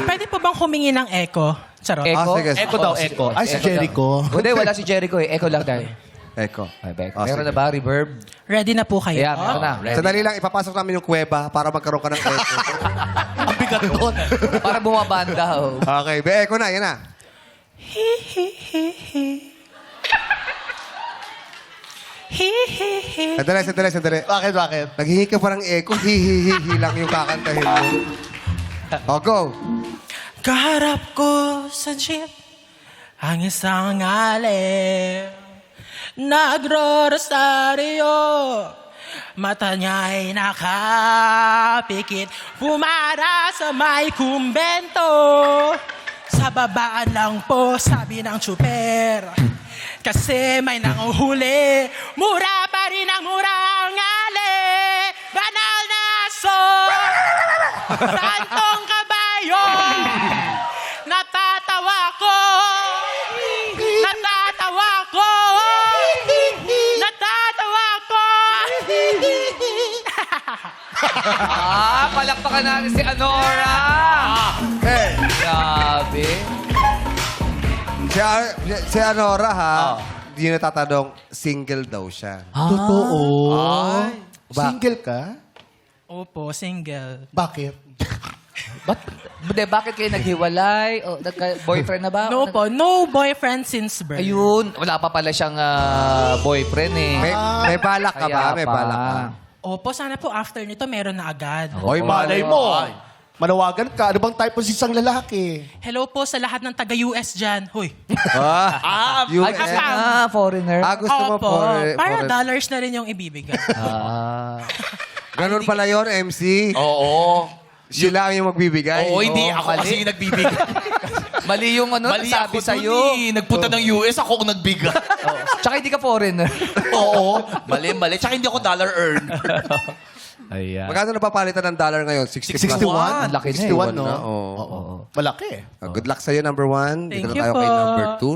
Pwede po bang humingi ng echo? Charot. Echo? sige. Echo daw, echo. Ay, si Jericho. Hindi, wala si Jericho eh. Echo lang tayo. Echo. Ay, Beck. Ah, Meron sige. na ba? Reverb? Ready na po kayo? Yeah, meron na. Ready. Sandali lang, ipapasok namin yung kuweba para magkaroon ka ng echo. Ang bigat doon. Para bumabanda. Oh. Okay, be, echo na, yan na. Hi, hi, hi, hi. Hi, hi, hi. Sandali. Bakit? Naghihingi ka pa ng echo, hi lang yung kakantahin mo. O, go. Kaharap ko sa jeep ang isang alip. Nagro-rosaryo, mata niya'y nakapikit. Pumara sa may kumbento. Sa babaan lang po, sabi ng tsuper. Kasi may nanguhuli. Mura pa rin ang mura ang ali. Banal na aso. Santong kabayo. Natatawa ko. Natatawa ko. Natatawa ko. Palakpakan natin si Anora! Hey, Grabe. si Anora, ha, hindi natatanong, single daw siya. Totoo. Ba- Single ka? Opo, single. Bakit? Bakit kayo naghiwalay? O, boyfriend na ba? No po, no boyfriend since birth. Ayun. Wala pa pala siyang boyfriend eh. May balak ka ba? Kaya May pa. balak ka. Opo, sana po after nito meron na agad. Oy, malay mo. Manawagan ka. Ano bang type mo isang lalaki? Hello po sa lahat ng taga-US dyan. Huy. Ay, US. gusto na, foreigner. Gusto mo Opo, para for- dollars na rin yung ibibigay. Ganun pala yon MC. Oo. Sila ang yung magbibigay. Oo, hindi ako mali. kasi yung nagbibigay. Mali yung Mali nasabi ako sa'yo. dun eh. Nagpunta ng US, ako ang nagbigay. Tsaka hindi ka foreigner. Oo. Mali. Tsaka hindi ako dollar earn. Ayan. Magkano napapalitan ng dollar ngayon? 60 plus. 61? Laki na eh. 61, no? Oo. Oo. Malaki. Good luck sa'yo, number one. Thank Dito na you tayo po. kay number two.